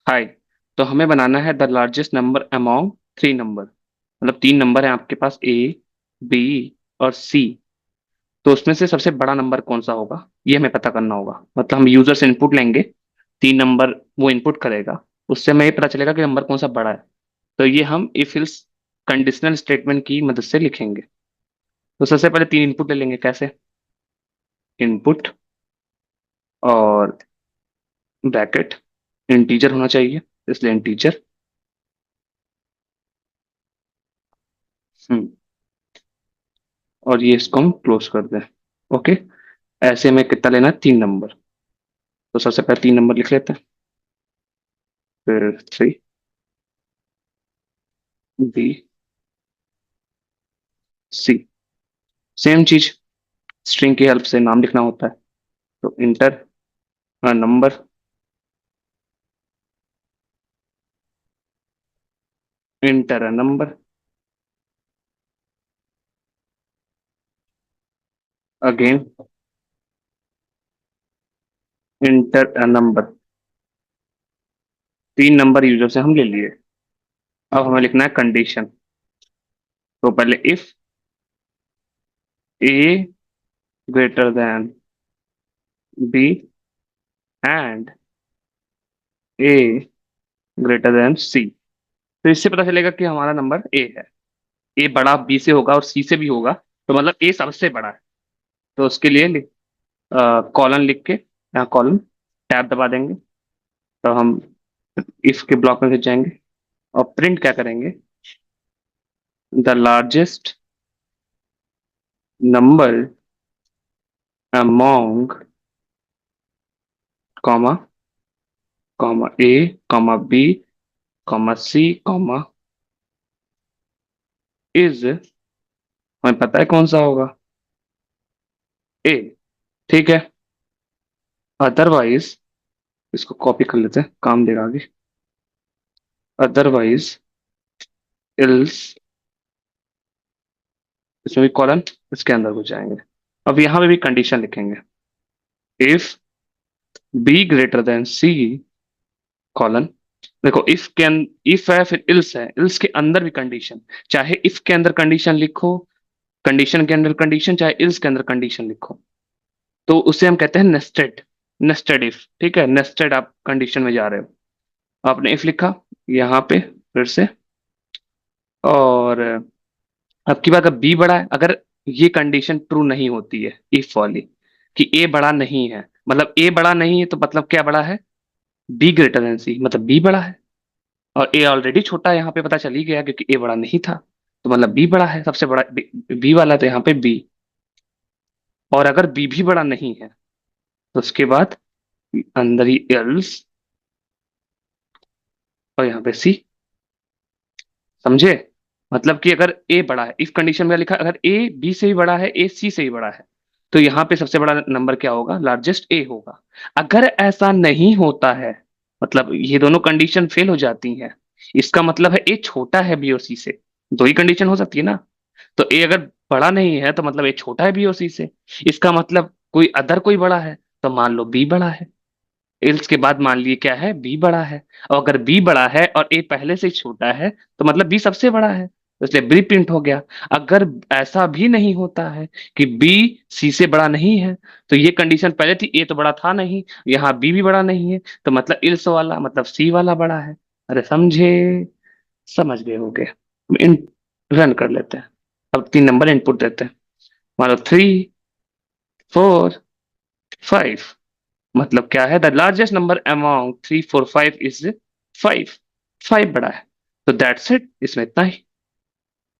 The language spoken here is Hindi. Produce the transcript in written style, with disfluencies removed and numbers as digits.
हाय। तो हमें बनाना है the largest number among three number. मतलब तीन नंबर है आपके पास, ए, बी और सी। तो उसमें से सबसे बड़ा नंबर कौन सा होगा, ये हमें पता करना होगा। मतलब हम यूजर से इनपुट लेंगे, तीन नंबर वो इनपुट करेगा, उससे हमें ये पता चलेगा कि नंबर कौन सा बड़ा है। तो ये हम इफ इल्स कंडीशनल स्टेटमेंट की मदद से लिखेंगे। तो सबसे पहले तीन इनपुट ले लेंगे। कैसे? इनपुट और ब्रैकेट, इंटीजर होना चाहिए, इसलिए इंटीजर। हम्म। और ये इसको हम क्लोज कर दें। ओके। ऐसे में कितना लेना है? तीन नंबर। तो सबसे पहले तीन नंबर लिख लेते हैं। फिर थ्री, बी, सी। सेम चीज, स्ट्रिंग की हेल्प से नाम लिखना होता है। तो inter number, inter number, again inter number. तीन नंबर यूजर से हम ले लिए। अब हमें लिखना है कंडीशन। तो पहले if A greater than B and A greater than C. तो इससे पता चलेगा कि हमारा नंबर ए है। ए बड़ा बी से होगा और सी से भी होगा, तो मतलब ए सबसे बड़ा है। तो उसके लिए कॉलन लिख के यहाँ कॉलन टैब दबा देंगे। तो हम इफ के ब्लॉक में फिर जाएंगे और प्रिंट क्या करेंगे? The largest number among comma comma A comma B comma C comma is. हमें पता है कौन सा होगा, ए। ठीक है। अदरवाइज इसको कॉपी कर लेते हैं, काम देगा आगे। अदरवाइज इल्स, इसमें भी कॉलन, इसके अंदर घुस जाएंगे। अब यहां पे भी कंडीशन लिखेंगे। If B greater than C colon. देखो इफ के इफ है फिर इल्स है, इल्स के अंदर भी कंडीशन। चाहे इफ के अंदर कंडीशन लिखो, कंडीशन के अंदर कंडीशन, चाहे इल्स के अंदर कंडीशन लिखो, तो उसे हम कहते हैं नेस्टेड। Nested if. ठीक है, नेस्टेड आप कंडीशन में जा रहे हो। आपने इफ लिखा यहाँ पे फिर से, और अब की बात, अगर बी बड़ा है, अगर ये कंडीशन ट्रू नहीं होती है इफ वाली, कि ए बड़ा नहीं है, मतलब ए बड़ा नहीं है तो मतलब क्या बड़ा है? बी ग्रेटर देन सी, मतलब बी बड़ा है। और ए ऑलरेडी छोटा है, यहाँ पे पता चल ही गया क्योंकि ए बड़ा नहीं था। तो मतलब बी बड़ा है, सबसे बड़ा बी वाला है, तो यहाँ पे बी। और अगर बी भी बड़ा नहीं है तो उसके बाद अंदर ही एल्स, और यहाँ पे सी। समझे? मतलब कि अगर ए बड़ा है, इफ कंडीशन में लिखा अगर ए बी से भी बड़ा है, ए सी से भी बड़ा है, तो यहाँ पे सबसे बड़ा नंबर क्या होगा? लार्जेस्ट ए होगा। अगर ऐसा नहीं होता है, मतलब ये दोनों कंडीशन फेल हो जाती हैं, इसका मतलब है ए छोटा है बी और सी से। दो ही कंडीशन हो सकती है ना। तो ए अगर बड़ा नहीं है तो मतलब ए छोटा है बी और सी से। इसका मतलब कोई अदर कोई बड़ा है, तो मान लो बी बड़ा है। एल्स के बाद मान लिए क्या है? बी बड़ा है। और अगर बी बड़ा है और ए पहले से ही छोटा है, तो मतलब बी सबसे बड़ा है, तो इसलिए बी प्रिंट हो गया। अगर ऐसा भी नहीं होता है कि बी सी से बड़ा नहीं है, तो ये कंडीशन पहले थी, ए तो बड़ा था नहीं, यहाँ बी भी बड़ा नहीं है, तो मतलब इल्स वाला मतलब सी वाला बड़ा है। अरे समझे? समझ गए होगे। इन रन कर लेते हैं। अब तीन नंबर इनपुट देते हैं। मान लो थ्री, फोर, फाइव। मतलब क्या है? The largest number among three four five is five. Five बड़ा है। तो दैट्स इट, इसमें इतना ही।